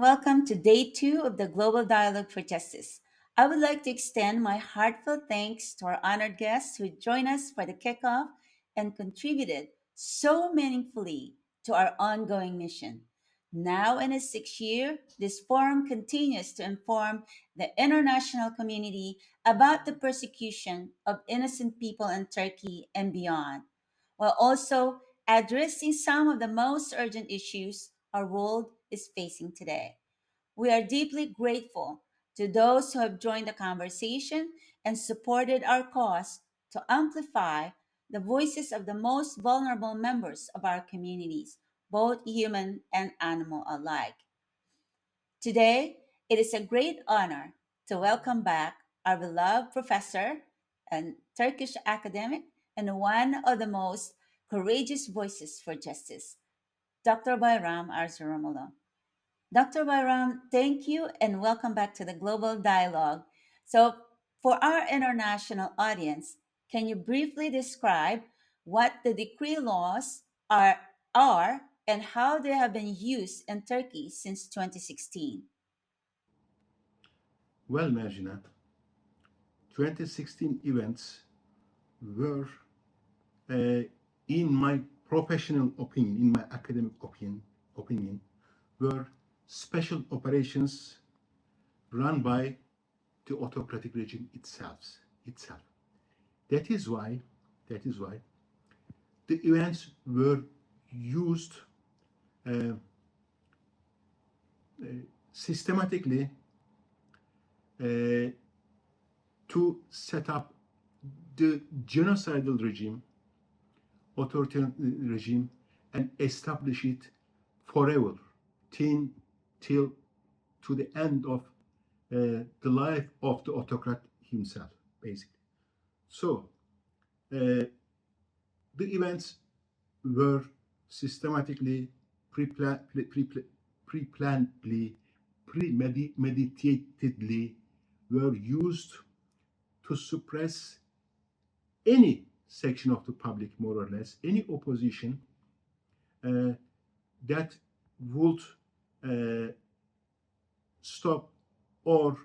welcome to day two of the Global Dialogue for Justice. I would like to extend my heartfelt thanks to our honored guests who joined us for the kickoff and contributed so meaningfully to our ongoing mission. Now, in its sixth year, this forum continues to inform the international community about the persecution of innocent people in Turkey and beyond, while also addressing some of the most urgent issues our world is facing today. We are deeply grateful to those who have joined the conversation and supported our cause to amplify the voices of the most vulnerable members of our communities, both human and animal alike. Today, it is a great honor to welcome back our beloved professor and Turkish academic and one of the most courageous voices for justice, Dr. Bayram Erzurumoğlu. Dr. Bayram, thank you and welcome back to the Global Dialogue. So, for our international audience, can you briefly describe what the decree laws are and how they have been used in Turkey since 2016? Well, Merjina, 2016 events were, in my professional opinion, in my academic opinion, were special operations run by the autocratic regime itself. That is why the events were used uh, systematically to set up the genocidal regime, authoritarian regime, and establish it forever, till to the end of the life of the autocrat himself, basically. So the events were systematically, pre-plannedly, premeditatedly were used to suppress any section of the public, more or less, any opposition that would stop or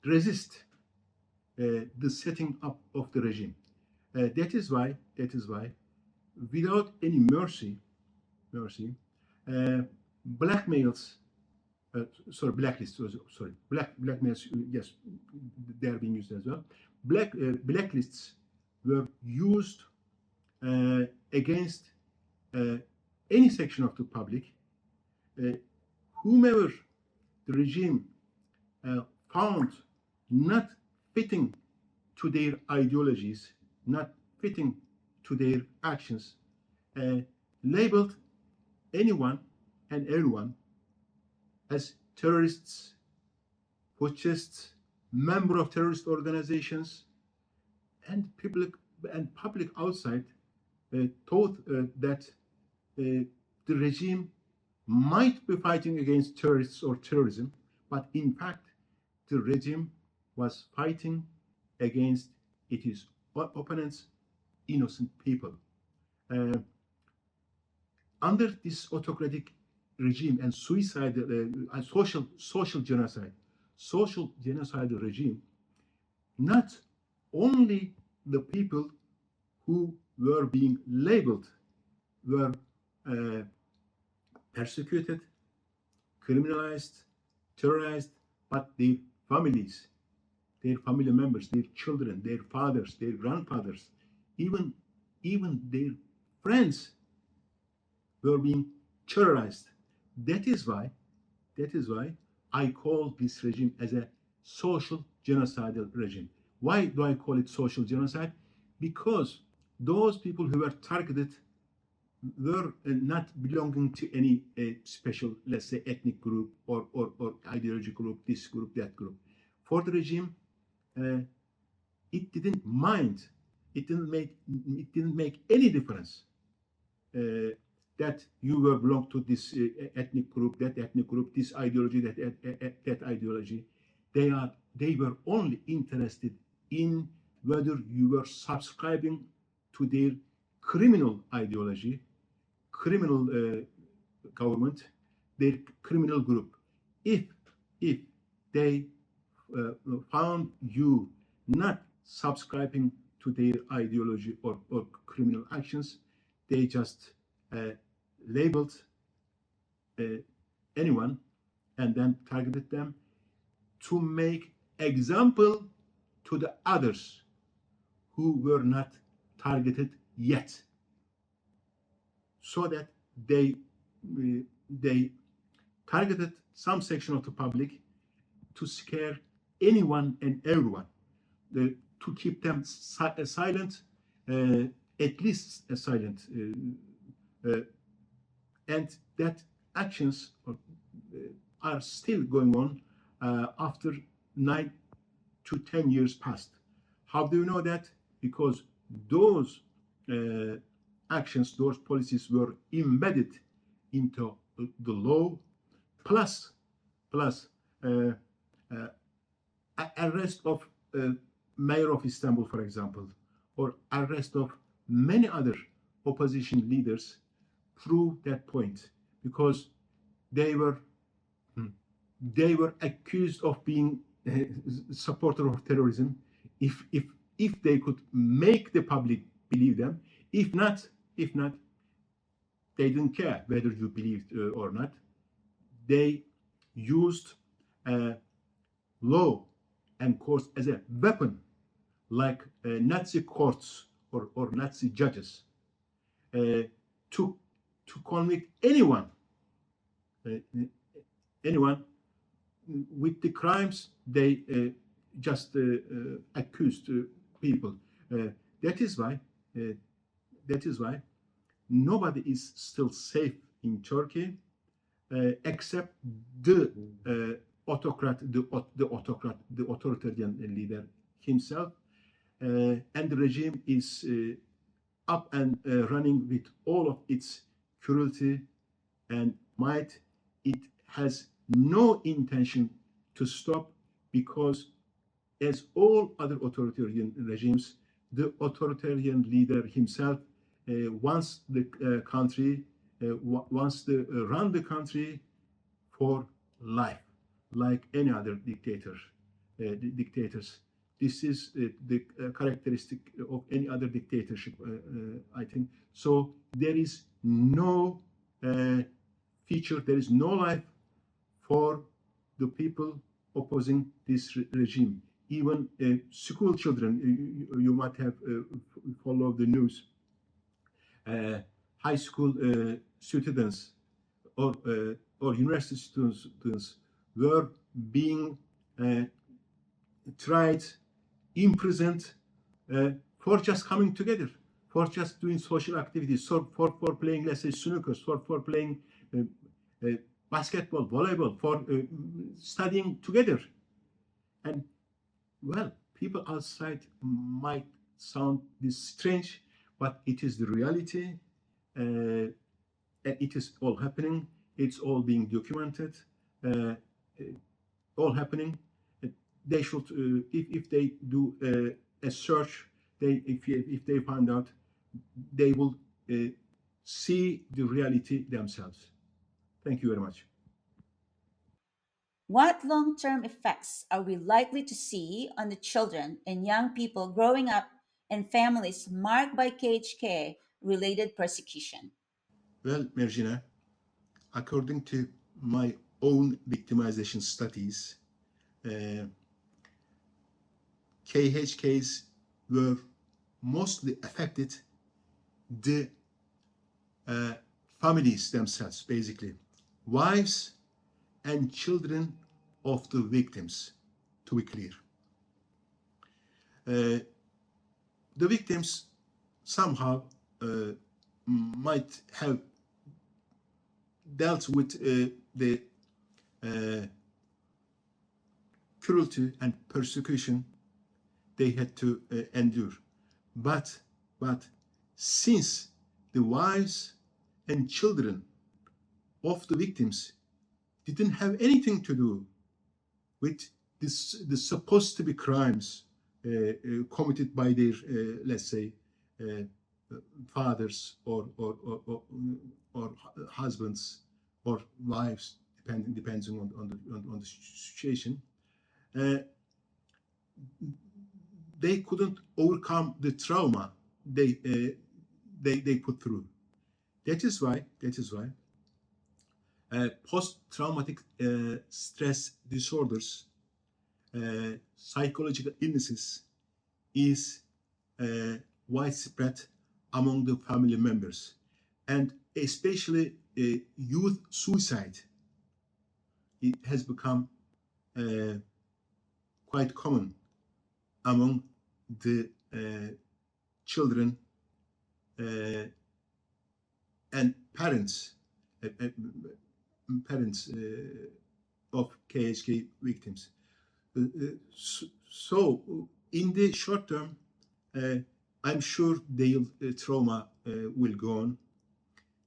resist the setting up of the regime. That is why, without any mercy, blackmails, blacklists, blackmails, yes, they are being used as well. Blacklists were used against any section of the public, whomever the regime found not fitting to their ideologies, not fitting to their actions, labeled anyone and everyone as terrorists, putschists, member of terrorist organizations, and public outside thought that the regime might be fighting against terrorists or terrorism, but in fact, the regime was fighting against its opponents, innocent people. Uh, Under this autocratic regime and social genocidal regime, not only the people who were being labeled were persecuted, criminalized, terrorized, but their families, their family members, their children, their fathers, their grandfathers, even their friends were being terrorized. That is why I call this regime as a social genocidal regime. Why do I call it social genocide? Because those people who were targeted were not belonging to any special, let's say, ethnic group or ideology group, this group, that group. For the regime, uh, it didn't mind, it didn't make any difference that you were belong to this ethnic group, that ethnic group, this ideology, that ideology. They were only interested in whether you were subscribing to their criminal ideology, criminal government, their criminal group. If they found you not subscribing to their ideology or criminal actions, they just labeled anyone and then targeted them to make example to the others who were not targeted yet, so that they targeted some section of the public to scare anyone and everyone, to keep them silent, at least silent, and that actions are still going on after 9 to 10 years passed. How do you know that? Because those actions, those policies were embedded into the law, plus arrest of mayor of Istanbul, for example, or arrest of many other opposition leaders prove that point, because they were accused of being a supporter of terrorism. If they could make the public believe them, if not, they didn't care whether you believed or not. They used law and courts as a weapon, like Nazi courts or Nazi judges, to convict anyone with the crimes they just accused people. That is why nobody is still safe in Turkey, except the authoritarian leader himself, and the regime is up and running with all of its cruelty and might. It has no intention to stop, because, as all other authoritarian regimes, the authoritarian leader himself wants the country, wants to run the country for life, like any other dictators. This is the characteristic of any other dictatorship, I think. So there is no future, there is no life for the people opposing this regime. Even school children, you might have followed the news, high school students or university students were being tried, imprisoned for just coming together, for just doing social activities, for playing, let's say, snooker, for playing basketball, volleyball, for studying together. And, well, people outside might sound this strange, but it is the reality. It is all happening. It's all being documented. All happening. They should, if they do a search, if they find out, they will see the reality themselves. Thank you very much. What long term effects are we likely to see on the children and young people growing up in families marked by KHK related persecution? Well, Merjina, according to my own victimization studies, KHKs were mostly affected the families themselves, basically, wives and children of the victims, to be clear. The victims somehow might have dealt with the cruelty and persecution they had to endure. But since the wives and children of the victims didn't have anything to do with the supposed to be crimes committed by their, let's say, fathers or husbands or lives, depending on the situation. Uh, they couldn't overcome the trauma they put through. That is why post-traumatic stress disorders, psychological illnesses, is widespread among the family members, and especially youth suicide. It has become quite common among the children and parents of KHK victims. So in the short term, I'm sure their trauma will go on.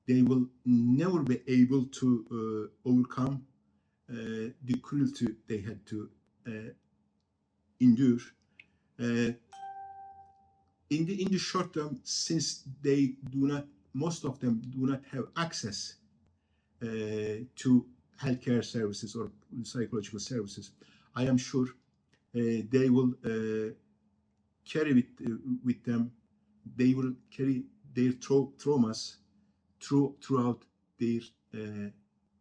They will never be able to overcome the cruelty they had to endure. In the short term, since they do not, most of them do not have access to healthcare services or psychological services, I am sure they will carry with them. They will carry their traumas throughout their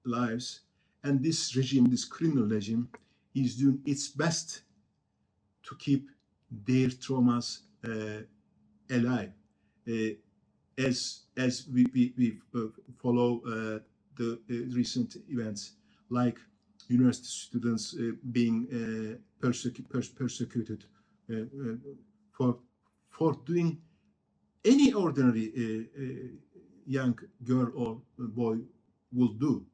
lives, and this regime, this criminal regime, is doing its best to keep their traumas alive. As we follow the recent events, like university students being persecuted for doing any ordinary young girl or boy will do,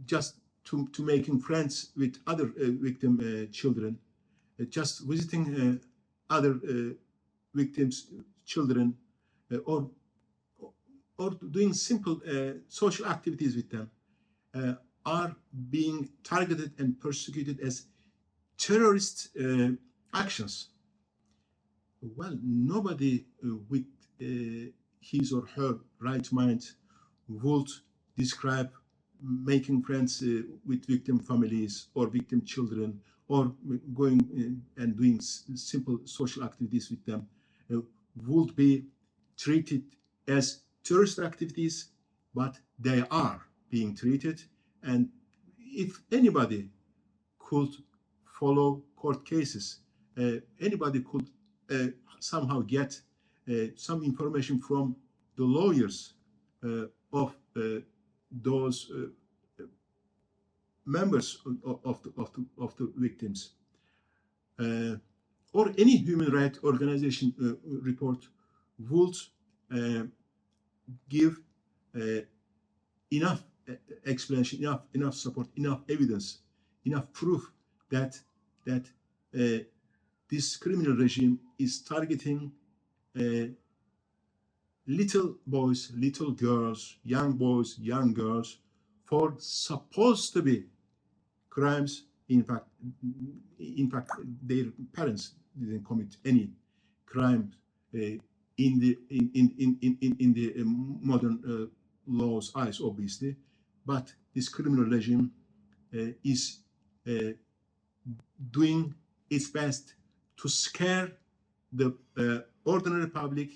just to making friends with other victim children, just visiting other victims' children, or doing simple social activities with them, are being targeted and persecuted as terrorist actions. Well, nobody with his or her right mind would describe making friends with victim families or victim children, or going and doing simple social activities with them, would be treated as terrorist activities, but they are being treated. And if anybody could follow court cases, anybody could somehow get some information from the lawyers of those members of the victims, or any human rights organization report would give enough explanation, enough support, enough evidence, enough proof that this criminal regime is targeting little boys, little girls, young boys, young girls, for supposed to be crimes. In fact, their parents didn't commit any crime in the modern law's eyes, obviously. But this criminal regime is doing its best to scare the ordinary public,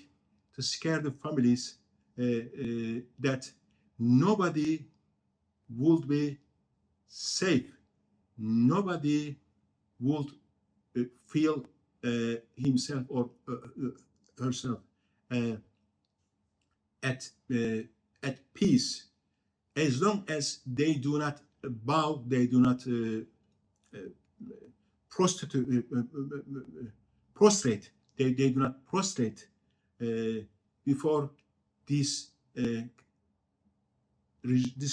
to scare the families, that nobody would be safe. Nobody would feel himself or herself at peace, as long as they do not bow, they do not prostrate, they do not prostrate before this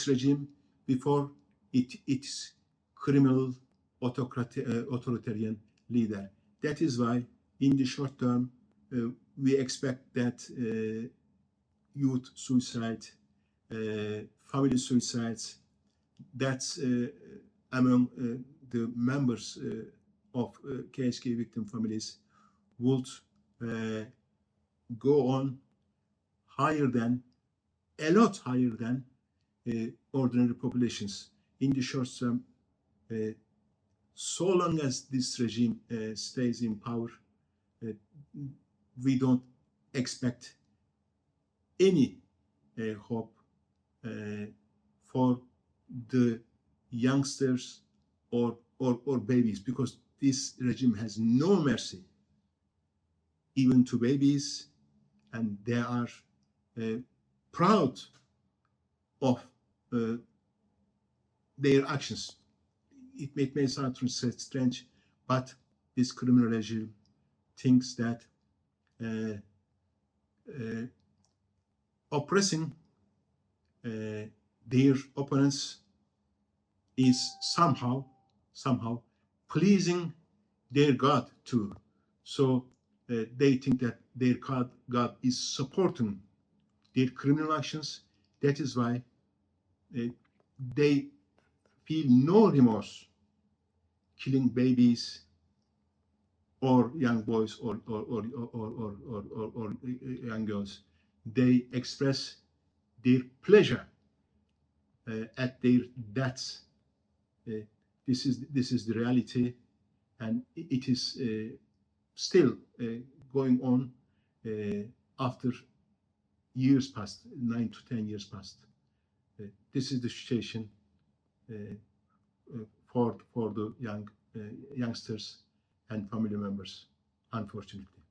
regime, before its criminal authoritarian leader. That is why, in the short term, we expect that youth suicide, family suicides, that's among the members of KHK victim families, would go on higher than, a lot higher than ordinary populations. In the short term, so long as this regime stays in power, we don't expect any hope for the youngsters or babies, because this regime has no mercy even to babies, and they are proud of their actions. It may sound strange, but this criminal regime thinks that oppressing their opponents is somehow pleasing their God too. So they think that their God is supporting their criminal actions. That is why they feel no remorse killing babies or young boys or young girls. They express their pleasure at their deaths. This is the reality, and it is still going on after years past, 9 to 10 years past. This is the situation for the youngsters and family members, unfortunately.